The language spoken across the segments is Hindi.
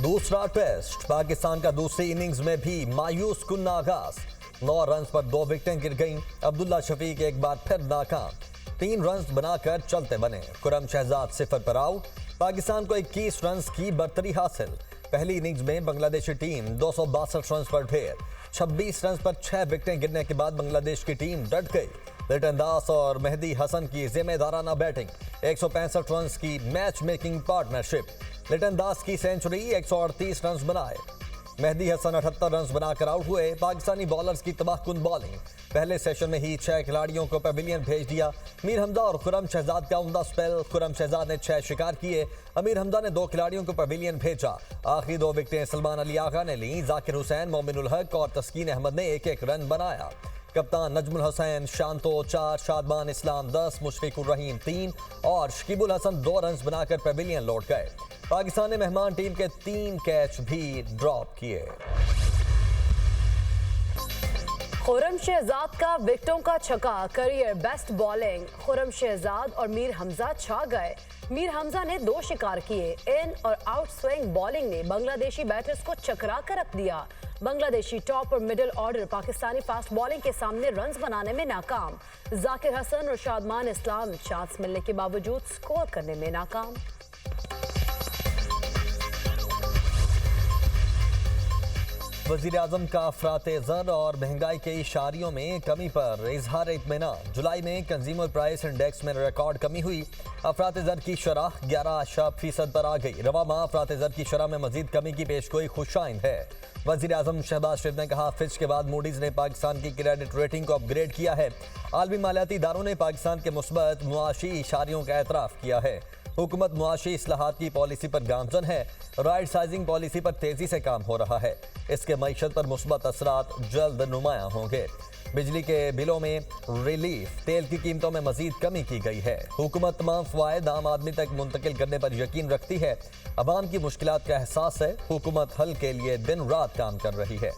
दूसरा टेस्ट पाकिस्तान का दूसरी इनिंग्स में भी मायूस कुन आगाज। 9 रन पर 2 विकेटें गिर गईं। अब्दुल्ला शफीक एक बार फिर नाकाम। 3 रन बनाकर चलते बने। खुरम शहजाद 0 पर आउट। पाकिस्तान को 21 रन की बर्तरी हासिल। पहली इनिंग्स में बांग्लादेशी टीम 262 रन पर ढेर। 26 रन पर 6 विकेटें गिरने के बाद बांग्लादेश की टीम डट गई। लिटन दास और मेहदी हसन की जिम्मेदाराना बैटिंग, 165 रन की मैच मेकिंग पार्टनरशिप। लिटन दास की सेंचुरी, 138 रन बनाए। मेहदी हसन 78 रन बनाकर आउट हुए। पाकिस्तानी बॉलर्स की तबाहकुन बॉलिंग, पहले सेशन में ही 6 खिलाड़ियों को पवेलियन भेज दिया। अमीर हमजा और खुरम शहजाद का उम्दा स्पेल। खुरम शहजाद ने 6 शिकार किए। अमीर हमजा ने 2 खिलाड़ियों को पवेलियन भेजा। आखिरी 2 विकेटें सलमान अली आगा ने ली। जाकिर हुसैन, मोमिनुल हक और तस्कीन अहमद ने 1-1 रन बनाया। कप्तान नजमुल हुसैन, शांतो 4, शादमान इस्लाम 10, मुशफिकुर रहीम 3 और शकीबुल हसन 2 रन बनाकर पवेलियन लौट गए। पाकिस्तान ने मेहमान टीम के 3 कैच भी ड्रॉप किए। खुरम शहजाद का विकेटों का छक्का, career best bowling. Khurram Shahzad और मीर हमजा छा गए। मीर हमजा ने 2 शिकार किए। इन और आउट स्विंग बॉलिंग ने बांग्लादेशी बैटर्स को चकरा कर रख दिया। बांग्लादेशी टॉप और middle order Pakistani fast bowling के सामने रन्स बनाने में नाकाम। जाकिर हसन और शादमान इस्लाम चांस मिलने के बावजूद स्कोर करने में नाकाम। वज़ीर-ए-आज़म का अफरात-ए-ज़र और महंगाई के इशारियों में कमी पर इजहार इत्मीनान। जुलाई में कंज्यूमर प्राइस इंडेक्स में रिकॉर्ड कमी हुई। अफरात-ए-ज़र की शरह 11% पर आ गई। रवा माह अफरात-ए-ज़र की शरह में मजीद कमी की पेशगोई खुशाइंद है। वज़ीर-ए-आज़म शहबाज शरीफ ने कहा, फिच के बाद मूडीज ने पाकिस्तान की क्रेडिट रेटिंग को अपग्रेड किया है। आलमी मालियाती इदारों ने पाकिस्तान के मुस्बत मुआशी इशारियों का एतराफ़ किया है। हुकूमत मुआशी इस्लाहात की पॉलिसी पर गामजन है। राइट साइजिंग पॉलिसी पर तेजी से काम हो रहा है। इसके मईशत पर मुस्बत असरात जल्द नुमायां होंगे। बिजली के बिलों में रिलीफ, तेल की कीमतों में मजीद कमी की गई है। हुकूमत तमाम फ़वाइद आम आदमी तक मुंतकिल करने पर यकीन रखती है। अवाम की मुश्किलात का एहसास है। हुकूमत हल के लिए दिन रात काम कर रही है।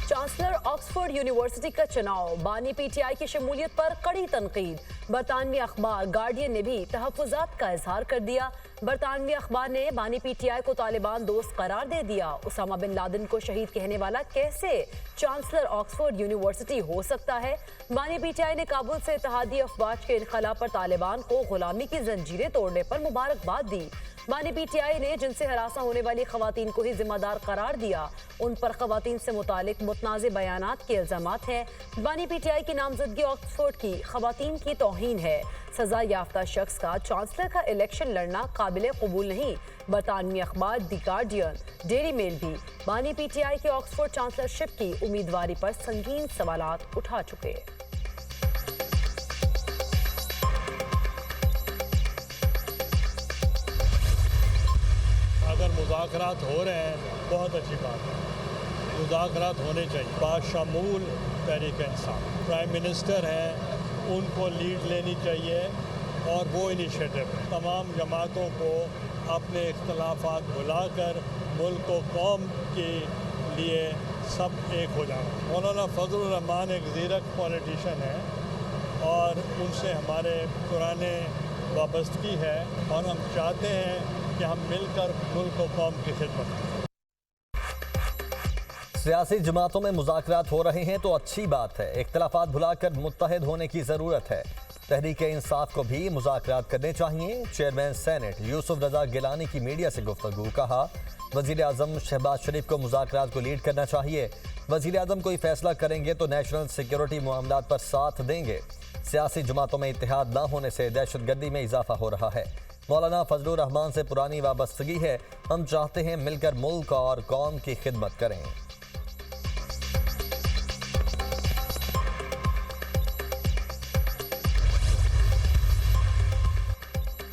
चांसलर ऑक्सफोर्ड यूनिवर्सिटी का चुनाव, बानी पीटीआई की शमूलियत पर कड़ी तनकीद। बरतानवी अखबार गार्डियन ने भी तहफ़्फ़ुज़ात का इजहार कर दिया। बरतानवी अखबार ने बानी पीटीआई को तालिबान दोस्त करार दे दिया। उसामा बिन लादेन को शहीद कहने वाला कैसे चांसलर ऑक्सफोर्ड यूनिवर्सिटी हो सकता है? बानी पीटीआई ने काबुल से इत्तेहादी अफवाज के इनखला पर तालिबान को गुलामी की जंजीरें तोड़ने पर मुबारकबाद दी। बानी पीटीआई ने जिनसे हरासा होने वाली खवातीन को ही जिम्मेदार करार दिया। उन पर खवातीन से मुतालिक मुतनाज़े बयानात के इल्जामात हैं। बानी पीटीआई की नामजदगी ऑक्सफोर्ड की खवातीन की तौहीन है। सजा याफ्ता शख्स का चांसलर का इलेक्शन लड़ना काबिल कबूल नहीं। बरतानवी अखबार द गार्डियन, डेली मेल भी बानी पीटीआई के ऑक्सफोर्ड चांसलरशिप की उम्मीदवारी पर संगीन सवालात उठा चुके। अगर मुज़ाकरात हो रहे हैं बहुत अच्छी बात है। मुज़ाकरात होने चाहिए बाशमूल तहरीक इंसाफ। प्राइम मिनिस्टर हैं, उनको लीड लेनी चाहिए और वो इनिशिएटिव है। तमाम जमातों को अपने इख्तलाफात भुलाकर मुल्क व कौम के लिए सब एक हो जाना। मौलाना फजलुर रहमान एक ज़ीरक पॉलिटिशियन है और उनसे हमारे पुराने वाबस्तगी है और हम चाहते हैं कि हम मिलकर मुल्क और कौम की खिदमत करें। सियासी जमातों में मुज़ाकरात हो रहे हैं तो अच्छी बात है। इख्तलाफात भुलाकर मुत्तहिद होने की ज़रूरत है। तहरीक इंसाफ को भी मुज़ाकरात करने चाहिए। चेयरमैन सेनेट यूसुफ रजा गिलानी की मीडिया से गुफ्तगू। कहा, वज़ीर-ए-आज़म शहबाज शरीफ को मुज़ाकरात को लीड करना चाहिए। वज़ीर-ए-आज़म कोई फैसला करेंगे तो नेशनल सिक्योरिटी मामलात पर साथ देंगे। सियासी जमातों में इत्तेहाद न होने से दहशतगर्दी में इजाफा हो रहा है। मौलाना फजलुर रहमान से पुरानी वाबस्तगी है। हम चाहते हैं मिलकर मुल्क और कौम की खिदमत करें।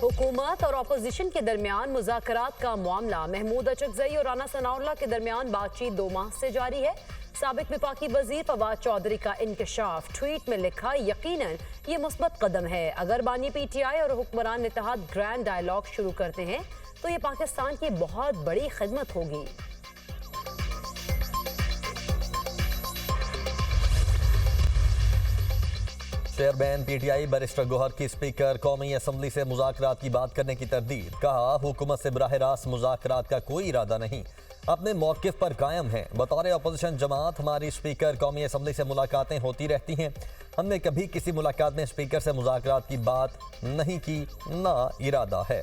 हुकूमत और अपोजिशन के दरमियान मुज़ाकरात का मामला महमूद अचकज़ई और राना सनाउल्लाह के दरमियान बातचीत 2 माह से जारी है। साबिक विफाकी वजीर फवाद चौधरी का इंकशाफ, ट्वीट में लिखा, यकीनन ये मुस्बत कदम है। अगर बानी पीटीआई और हुक्मरान इत्तेहाद ग्रैंड डायलॉग शुरू करते हैं तो ये पाकिस्तान की बहुत बड़ी खिदमत होगी। चेयरमैन पीटीआई बैरिस्टर गौहर की स्पीकर कौमी असम्बली से मुज़ाकरात की बात करने की तरदीद। कहा हुकूमत से बराह रास्त मुज़ाकरात का कोई इरादा नहीं, अपने मौक़िफ़ पर कायम हैं। बतौर अपोजिशन जमात हमारी स्पीकर कौमी असम्बली से मुलाकातें होती रहती हैं। हमने कभी किसी मुलाकात में स्पीकर से मुज़ाकरात की बात नहीं की, ना इरादा है।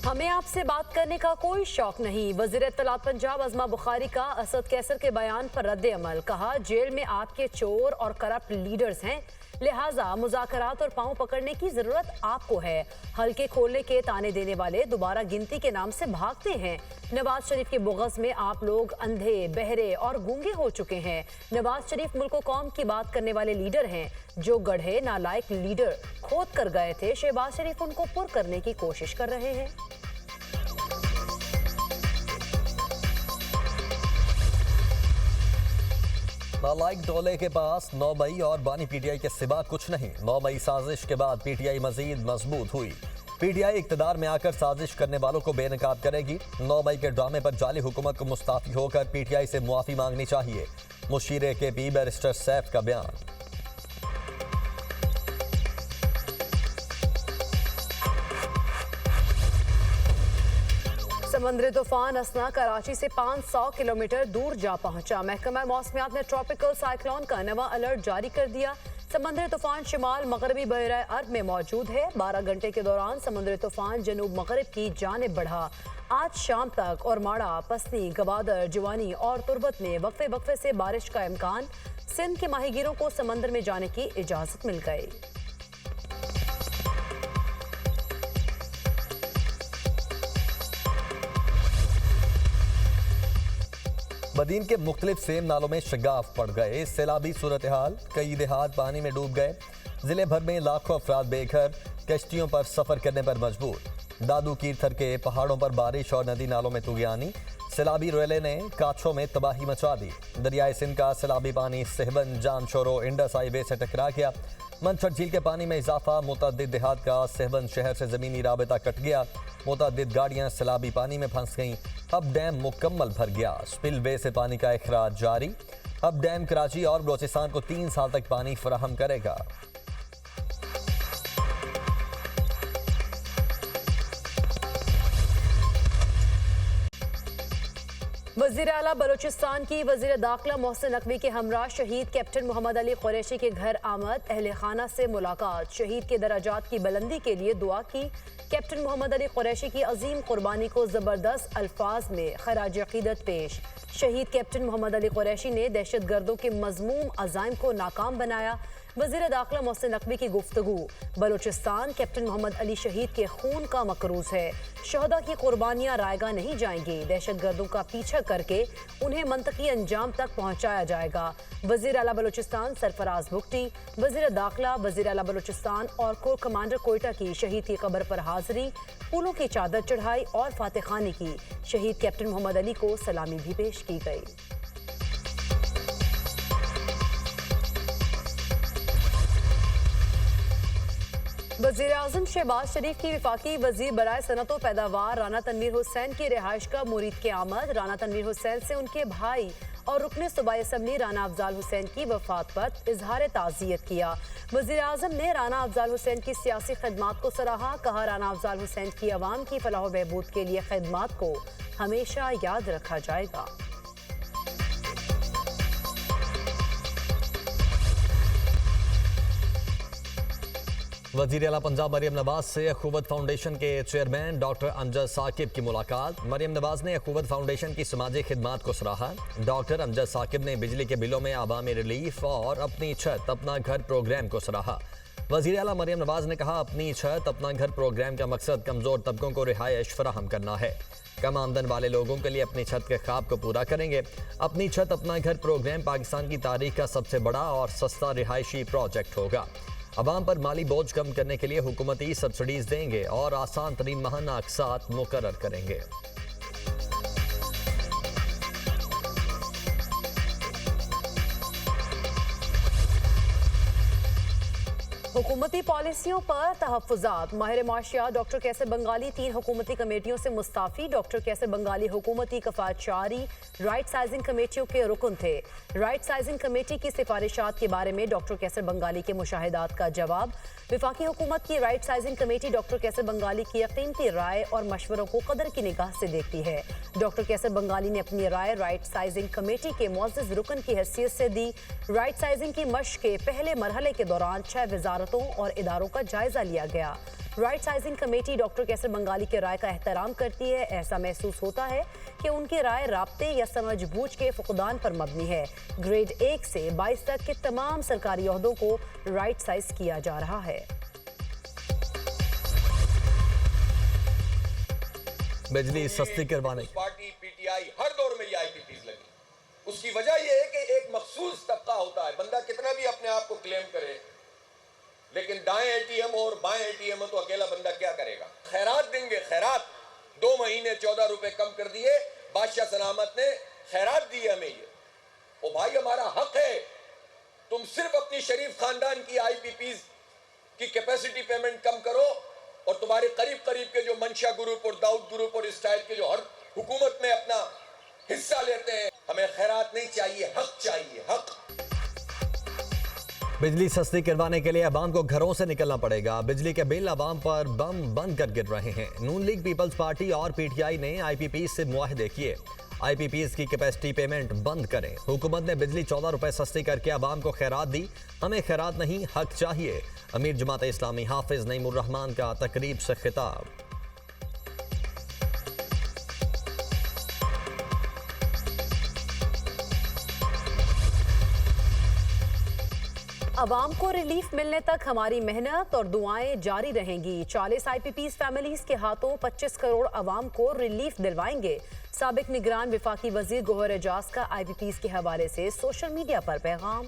हमें आपसे बात करने का कोई शौक नहीं। वज़ीर इत्तलात पंजाब अज़मा बुखारी का असद कैसर के बयान पर रद्द अमल। कहा जेल में आपके चोर और करप्ट लीडर्स हैं, लिहाजा मुज़ाकरात और पांव पकड़ने की जरूरत आपको है। हल्के खोलने के ताने देने वाले दोबारा गिनती के नाम से भागते हैं। नवाज शरीफ के बुग़्ज़ में आप लोग अंधे, बहरे और गूंगे हो चुके हैं। नवाज शरीफ मुल्क कौम की बात करने वाले लीडर हैं। जो गढ़े नालायक लीडर खोद कर गए थे, शहबाज शरीफ उनको पुर करने की कोशिश कर रहे हैं। नालायक टोले के पास 9 मई और बानी पीटीआई के सिवा कुछ नहीं। 9 मई साजिश के बाद पीटीआई मजीद मजबूत हुई। पीटीआई इक्तदार में आकर साजिश करने वालों को बेनकाब करेगी। 9 मई के ड्रामे पर जाली हुकूमत को मुस्ताफी होकर पीटीआई से मुआफी मांगनी चाहिए। मुशीर केपी बैरिस्टर सैफ का बयान। समंदरी तूफान असना कराची से 500 किलोमीटर दूर जा पहुंचा। महकमा मौसमियात ने ट्रॉपिकल साइक्लोन का नवा अलर्ट जारी कर दिया। समंदरी तूफान शिमाल मगरबी बहरा अरब में मौजूद है। 12 घंटे के दौरान समंदरी तूफान जनूब मगरब की जानिब बढ़ा। आज शाम तक और माड़ा, पसनी, गवादर, जवानी और तुरबत में वक्फे वक्फे से बारिश का इम्कान। सिंध के माहीगीरों को समंदर में जाने की इजाजत मिल गई। बदीन के मुख्तलिफ सेम नालों में शगाफ पड़ गए। सैलाबी सूरत हाल, कई देहात पानी में डूब गए। जिले भर में लाखों अफराद बेघर, कश्तियों पर सफर करने पर मजबूर। दादू कीर्थर के पहाड़ों पर बारिश और नदी नालों में तूगियानी। सैलाबी रेले ने काछों में तबाही मचा दी। दरियाए सिंध का सैलाबी पानी सहबन, जानशोरो, इंडस हाईवे से टकरा गया। मंछर झील के पानी में इजाफा। मुतअद्दिद देहात का सहबन शहर से ज़मीनी राबता कट गया। मुतअद्दिद गाड़ियाँ सैलाबी पानी में फंस गईं। अब डैम मुकम्मल भर गया। स्पिलवे से पानी का इखराज जारी। अब डैम कराची और बलोचिस्तान को 3 साल तक पानी फराहम करेगा। वज़ीर आला बलूचिस्तान की वज़ीर दाखिला मोहसिन नकवी के हमरा शहीद कैप्टन मोहम्मद अली कुरैशी के घर आमद। अहले खाना से मुलाकात। शहीद के दराजात की बुलंदी के लिए दुआ की। कैप्टन मोहम्मद अली कुरैशी की अजीम कुर्बानी को ज़बरदस्त अल्फाज में खराज अकीदत पेश। शहीद कैप्टन मोहम्मद अली कुरैशी ने दहशत गर्दों के मज़मूम अज़ाइम को नाकाम बनाया। वज़ीर दाखिला मोहसिन नकवी की गुफ्तगू। बलूचिस्तान कैप्टन मोहम्मद अली शहीद के खून का मकरूज है। शहदा की कुर्बानियाँ रायगा नहीं जाएंगी। दहशत गर्दों का पीछा करके उन्हें मंतकी अंजाम तक पहुँचाया जाएगा। वज़ीर आला बलूचिस्तान सरफराज बुगटी, वज़ीर दाखिला, वज़ीर आला बलूचिस्तान और कोर कमांडर कोयटा की शहीद की कब्र पर हाजिरी, फूलों की चादर चढ़ाई और फातह खानी की। शहीद कैप्टन मोहम्मद अली को सलामी भी पेश की गई। वज़ीर आज़म शहबाज शरीफ की वफाकी वज़ीर बराए सनत व पैदावार राना तनवीर हुसैन की रिहाइश का मुरीद के आमद। राना तनवीर हुसैन से उनके भाई और रुकने सूबाई असम्बली राना अफजाल हुसैन की वफात पर इजहार ताज़ियत किया। वज़ीर आज़म ने राना अफजाल हुसैन की सियासी खदमात को सराहा। कहा राना अफजाल हुसैन की अवाम की फलाह व बहबूद के लिए खदमात को हमेशा याद रखा जाएगा। वज़ीर आला पंजाब मरियम नवाज से अखुवत फाउंडेशन के चेयरमैन डॉक्टर अमजद साकिब की मुलाकात। मरियम नवाज ने अखुवत फाउंडेशन की समाजी खिदमात को सराहा। डॉक्टर अमजद साकिब ने बिजली के बिलों में आवामी रिलीफ और अपनी छत अपना घर प्रोग्राम को सराहा। वज़ीर आला मरियम नवाज ने कहा अपनी छत अपना घर प्रोग्राम का मकसद कमज़ोर तबकों को रिहाइश फराहम करना है। कम आमदन वाले लोगों के लिए अपनी छत के ख्वाब को पूरा करेंगे। अपनी छत अपना घर प्रोग्राम पाकिस्तान की तारीख का सबसे बड़ा और सस्ता रिहायशी प्रोजेक्ट होगा। अवाम पर माली बोझ कम करने के लिए हुकूमती सब्सिडीज देंगे और आसान तरीन माहाना अक़सात मुकर्रर करेंगे। हुकूमती पॉलिसियों पर तहफ़्फ़ुज़ात। माहिर माशियात डॉक्टर कैसर बंगाली 3 हुकूमती कमेटियों से मुस्ताफ़ी। डॉक्टर कैसर बंगाली हुकूमती कफ़ायतशारी राइट साइजिंग कमेटियों के रुकन थे। राइट साइजिंग कमेटी की सिफारिशात के बारे में डॉक्टर कैसर बंगाली के मुशाहिदात का जवाब। वफाकी हुकूमत की राइट साइजिंग कमेटी डॉक्टर कैसर बंगाली की कीमती राय और मशवरों को कदर की निगाह से देखती है। डॉक्टर कैसर बंगाली ने अपनी राय राइट साइजिंग कमेटी के मुअज़्ज़ज़ रुकन की हैसियत से दी। राइट साइजिंग की मश्क के पहले मरहले के दौरान 6 वजारतों और इदारों का जायजा लिया गया। राइट साइजिंग कमेटी डॉक्टर कैसर बंगाली के राय का एहतराम करती है। ऐसा महसूस होता है कि उनकी राय राब्ते या समझबूझ के फुकदान पर मबनी है। ग्रेड 1 से 22 तक के तमाम सरकारी ओहदों को राइट साइज किया जा रहा है। बिजली सस्ती करवाने पार्टी पीटीआई हर दौर में ये आईपीपीज लगी। उसकी वजह यह है कि एक मखसूस तबका होता है, बंदा कितना भी अपने आप को क्लेम करे, लेकिन दाएं एटीएम और बाएं एटीएम तो अकेला बंदा क्या करेगा। खैरात देंगे, खैरात 2 महीने 14 रुपए कम कर दिए। बादशाह सलामत ने खैरात दी हमें। ये ओ भाई हमारा हक है। तुम सिर्फ अपनी शरीफ खानदान की आईपीपीज की कैपेसिटी पेमेंट कम करो और तुम्हारे करीब करीब के जो मंशा ग्रुप और दाऊद ग्रुप और इस टाइप के जो हर हुकूमत में अपना हिस्सा लेते हैं, हमें खैरात नहीं चाहिए, हक चाहिए, हक। बिजली सस्ती करवाने के लिए अवाम को घरों से निकलना पड़ेगा। बिजली के बिल अवाम पर बम बंद कर गिर रहे हैं। नून लीग पीपल्स पार्टी और पीटीआई ने आईपीपी से मुआहदे किए। आईपीपीज की कैपेसिटी पेमेंट बंद करें। हुकूमत ने बिजली 14 रुपए सस्ती करके अवाम को खैरात दी। हमें खैरात नहीं, हक चाहिए। अमीर जमात इस्लामी हाफिज नईमुर रहमान का तकरीब से खिताब। अवाम को रिलीफ मिलने तक हमारी मेहनत और दुआएं जारी रहेंगी। 40 आईपीपीज फैमिलीज के हाथों 25 करोड़ अवाम को रिलीफ दिलवाएंगे। साबिक निगरान वफाकी वजीर गौहर एजाज का आईपीपीज के हवाले से सोशल मीडिया पर पैगाम।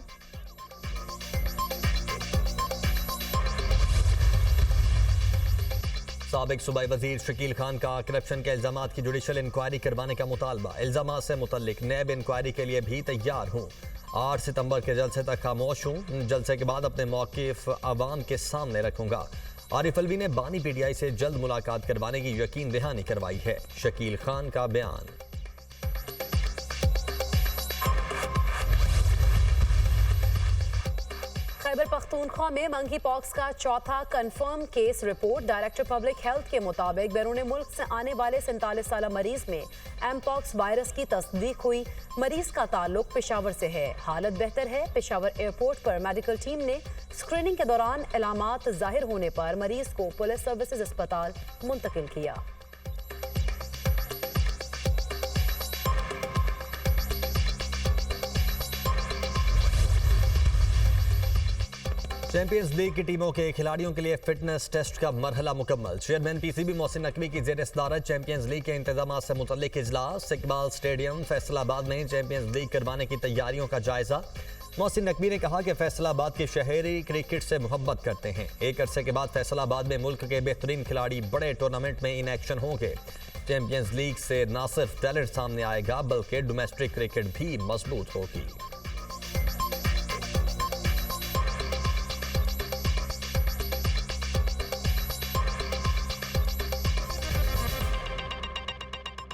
साबिक सूबाई वजीर शकील खान का करप्शन के इल्जामात की जुडिशल इंक्वायरी करवाने का मुतालबा। इल्जामात से मुतल्लिक नैब इंक्वायरी के लिए भी तैयार हूँ। 8 सितंबर के जलसे तक खामोश हूँ। जलसे के बाद अपने मौक़िफ़ अवाम के सामने रखूंगा। आरिफ अलवी ने बानी पीटीआई से जल्द मुलाकात करवाने की यकीन दहानी करवाई है। शकील खान का बयान। खैबर पख्तूनख्वा में मंकी पॉक्स का चौथा confirm case report. Director public health के मुताबिक बैरून मुल्क से आने वाले 47 साल मरीज में एमपॉक्स वायरस की तस्दीक हुई। मरीज का ताल्लुक पेशावर से है। हालत बेहतर है। पेशावर एयरपोर्ट पर मेडिकल टीम ने स्क्रीनिंग के दौरान अलामात जाहिर होने पर मरीज को पुलिस सर्विसेज अस्पताल मुंतकिल किया। चैंपियंस लीग की टीमों के खिलाड़ियों के लिए फिटनेस टेस्ट का मरहला मुकम्मल। चेयरमैन पीसीबी मोहसिन नकवी की ज़ेर सदारत चैंपियंस लीग के इंतजाम से मुतल्लिक इजलास। इकबाल स्टेडियम फैसलाबाद में चैंपियंस लीग करवाने की तैयारियों का जायजा। मोहसिन नकवी ने कहा कि फैसलाबाद के शहरी क्रिकेट से मोहब्बत करते हैं। एक अरसे के बाद फैसलाबाद में मुल्क के बेहतरीन खिलाड़ी बड़े टूर्नामेंट में इन एक्शन होंगे। चैंपियंस लीग से न सिर्फ टैलेंट सामने आएगा बल्कि डोमेस्टिक क्रिकेट भी मजबूत होगी।